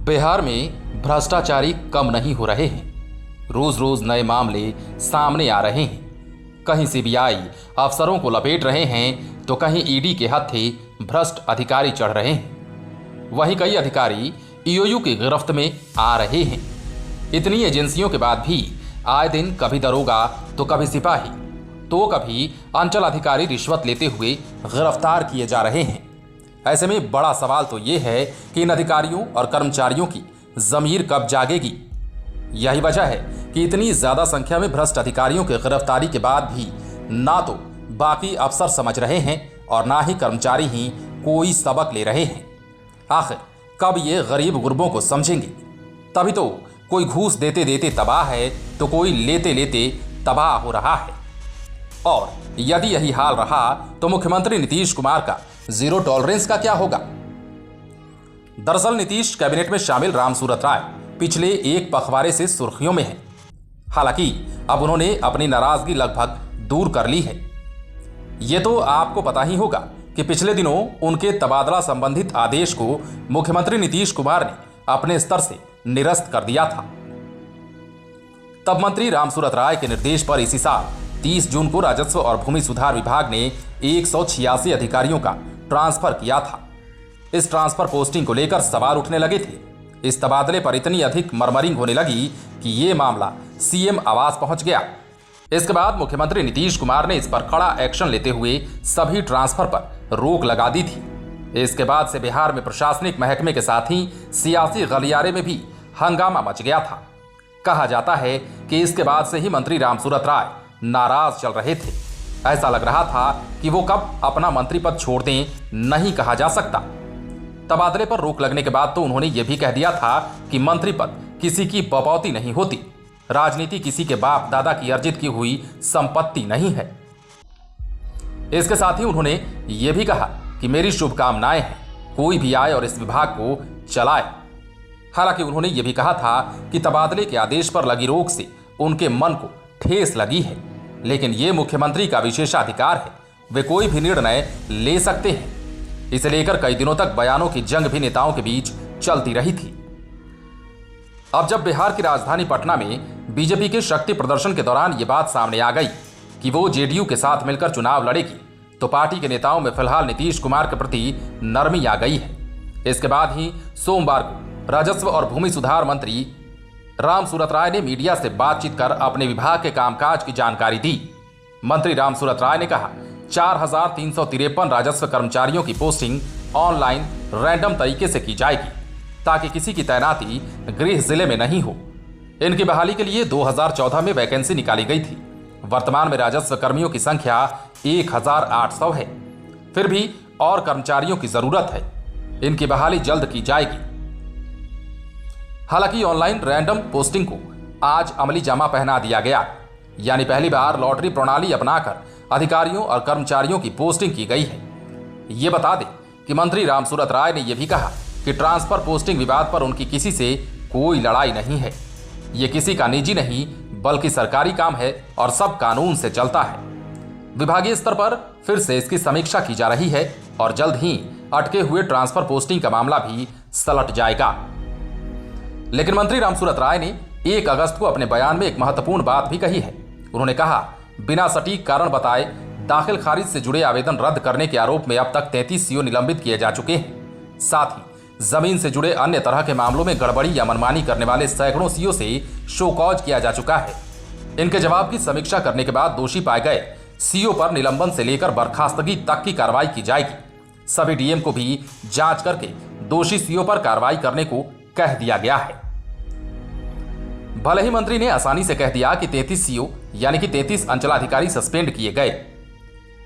बिहार में भ्रष्टाचारी कम नहीं हो रहे हैं। रोज रोज नए मामले सामने आ रहे हैं। कहीं सीबीआई अफसरों को लपेट रहे हैं तो कहीं ईडी के हत्थे भ्रष्ट अधिकारी चढ़ रहे हैं। वहीं कई अधिकारी ईओयू की गिरफ्त में आ रहे हैं। इतनी एजेंसियों के बाद भी आए दिन कभी दरोगा तो कभी सिपाही तो कभी अंचल अधिकारी रिश्वत लेते हुए गिरफ्तार किए जा रहे हैं। ऐसे में बड़ा सवाल तो ये है कि इन अधिकारियों और कर्मचारियों की ज़मीर कब जागेगी। यही वजह है कि इतनी ज्यादा संख्या में भ्रष्ट अधिकारियों की गिरफ्तारी के बाद भी ना तो बाकी अफसर समझ रहे हैं और ना ही कर्मचारी ही कोई सबक ले रहे हैं। आखिर कब ये गरीब गुरबों को समझेंगे? तभी तो कोई घूस देते देते तबाह है तो कोई लेते लेते तबाह हो रहा है। और यदि यही हाल रहा तो मुख्यमंत्री नीतीश कुमार का जीरो टॉलरेंस का क्या होगा? दरअसल नीतीश कैबिनेट में शामिल रामसूरत राय पिछले एक पखवाड़े से सुर्खियों में हैं। हालांकि अब उन्होंने अपनी नाराजगी लगभग दूर कर ली है। ये तो आपको पता ही होगा कि पिछले दिनों उनके तबादला संबंधित आदेश को मुख्यमंत्री नीतीश कुमार ने अपने स्तर से निरस्त कर दिया था। तब मंत्री रामसूरत राय के निर्देश पर इसी साल 30 जून को राजस्व और भूमि सुधार विभाग ने 186 अधिकारियों का ट्रांसफर किया था। इस ट्रांसफर पोस्टिंग को लेकर सवाल उठने लगे थे। इस तबादले पर इतनी अधिक मरमरिंग होने लगी कि ये मामला सीएम आवास पहुंच गया। इसके बाद मुख्यमंत्री नीतीश कुमार ने इस पर कड़ा एक्शन लेते हुए सभी ट्रांसफर पर रोक लगा दी थी। इसके बाद से बिहार में प्रशासनिक महकमे के साथ ही सियासी गलियारे में भी हंगामा मच गया था। कहा जाता है कि इसके बाद से ही मंत्री रामसूरत राय नाराज चल रहे थे। ऐसा लग रहा था कि वो कब अपना मंत्री पद छोड़ दें नहीं कहा जा सकता। तबादले पर रोक लगने के बाद तो उन्होंने ये भी कह दिया था कि मंत्री पद किसी की बपौती नहीं होती, राजनीति किसी के बाप दादा की अर्जित की हुई संपत्ति नहीं है। इसके साथ ही उन्होंने ये भी कहा कि मेरी शुभकामनाएं हैं, कोई भी आए और इस विभाग को चलाए। हालांकि उन्होंने ये भी कहा था कि तबादले के आदेश पर लगी रोक से उनके मन को ठेस लगी है, लेकिन ये मुख्यमंत्री का विशेषाधिकार है, वे कोई भी निर्णय ले सकते हैं। इसे लेकर कई दिनों तक बयानों की जंग भी नेताओं के बीच चलती रही थी। अब जब बिहार की राजधानी पटना में बीजेपी के शक्ति प्रदर्शन के दौरान ये बात सामने आ गई कि वो जेडीयू के साथ मिलकर चुनाव लड़ेगी, तो पार्टी के नेताओं में फिलहाल नीतीश कुमार के प्रति नरमी आ गई है। इसके बाद ही सोमवार को राजस्व और भूमि सुधार मंत्री रामसूरत राय ने मीडिया से बातचीत कर अपने विभाग के कामकाज की जानकारी दी। मंत्री रामसूरत राय ने कहा 4,353 राजस्व कर्मचारियों की पोस्टिंग ऑनलाइन रैंडम तरीके से की जाएगी, ताकि किसी की तैनाती गृह जिले में नहीं हो। इनकी बहाली के लिए 2014 में वैकेंसी निकाली गई थी। वर्तमान में राजस्व कर्मियों की संख्या 1,800 है। फिर भी और कर्मचारियों की जरूरत है। इनकी बहाली जल्द की जाएगी। हालांकि ऑनलाइन रैंडम पोस्टिंग को आज अमली जामा पहना दिया गया, यानी पहली बार लॉटरी प्रणाली अपनाकर अधिकारियों और कर्मचारियों की पोस्टिंग की गई है। ये बता दें कि मंत्री रामसूरत राय ने यह भी कहा कि ट्रांसफर पोस्टिंग विवाद पर उनकी किसी से कोई लड़ाई नहीं है। ये किसी का निजी नहीं बल्कि सरकारी काम है और सब कानून से चलता है। विभागीय स्तर पर फिर से इसकी समीक्षा की जा रही है और जल्द ही अटके हुए ट्रांसफर पोस्टिंग का मामला भी सलट जाएगा। लेकिन मंत्री रामसूरत राय ने 1 अगस्त को अपने बयान में एक महत्वपूर्ण बात भी कही है। उन्होंने कहा, बिना सटीक कारण बताए दाखिल खारिज से जुड़े आवेदन रद्द करने के आरोप में अब तक 33 सीओ निलंबित किए जा चुके हैं। साथ ही जमीन से जुड़े अन्य तरह के मामलों में गड़बड़ी या मनमानी करने वाले सैकड़ों सीओ से शो कॉज किया जा चुका है। इनके जवाब की समीक्षा करने के बाद दोषी पाए गए सीओ पर निलंबन से लेकर बर्खास्तगी तक की कार्रवाई की जाएगी। सभी डीएम को भी जांच करके दोषी सीओ पर कार्रवाई करने को कह दिया गया है। भले ही मंत्री ने आसानी से कह दिया कि 33 सीओ यानी कि 33 अंचलाधिकारी सस्पेंड किए गए।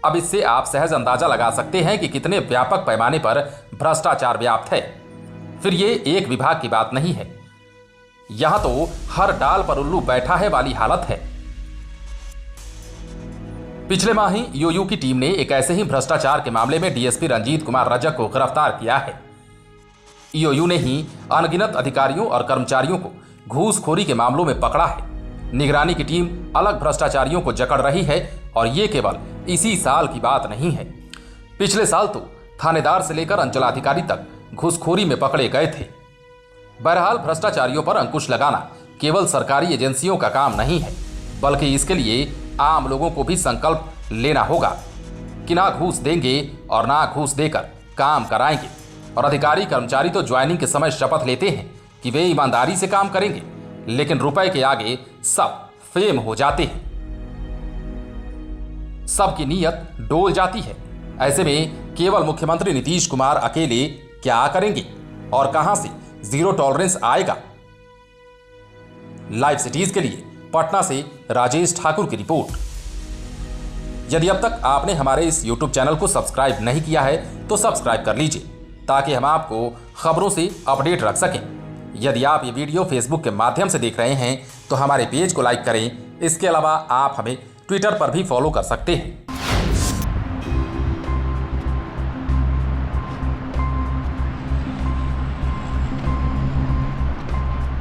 अब इससे आप सहज अंदाजा लगा सकते हैं कि कितने व्यापक पैमाने पर भ्रष्टाचार व्याप्त है। फिर ये एक विभाग की बात नहीं है, यहां तो हर डाल पर उल्लू बैठा है वाली हालत है। पिछले माह ही ईओयू की टीम ने एक ऐसे ही भ्रष्टाचार के मामले में डीएसपी रंजीत कुमार रजक को गिरफ्तार किया है। ईओयू ने ही अनगिनत अधिकारियों और कर्मचारियों को घूसखोरी के मामलों में पकड़ा है। निगरानी की टीम अलग भ्रष्टाचारियों को जकड़ रही है और ये केवल इसी साल की बात नहीं है। पिछले साल तो थानेदार से लेकर अंचलाधिकारी तक घूसखोरी में पकड़े गए थे। बहरहाल भ्रष्टाचारियों पर अंकुश लगाना केवल सरकारी एजेंसियों का काम नहीं है, बल्कि इसके लिए आम लोगों को भी संकल्प लेना होगा कि ना घूस देंगे और ना घूस देकर काम कराएंगे। और अधिकारी कर्मचारी तो ज्वाइनिंग के समय शपथ लेते हैं कि वे ईमानदारी से काम करेंगे, लेकिन रुपए के आगे सब फेम हो जाते हैं। सबकी नीयत डोल जाती है। ऐसे में केवल मुख्यमंत्री नीतीश कुमार अकेले क्या करेंगे और कहां से जीरो टॉलरेंस आएगा? लाइव सिटीज के लिए पटना से राजेश ठाकुर की रिपोर्ट। यदि अब तक आपने हमारे इस YouTube चैनल को सब्सक्राइब नहीं किया है तो सब्सक्राइब कर लीजिए, ताकि हम आपको खबरों से अपडेट रख सकें। यदि आप ये वीडियो फेसबुक के माध्यम से देख रहे हैं तो हमारे पेज को लाइक करें। इसके अलावा आप हमें ट्विटर पर भी फॉलो कर सकते हैं।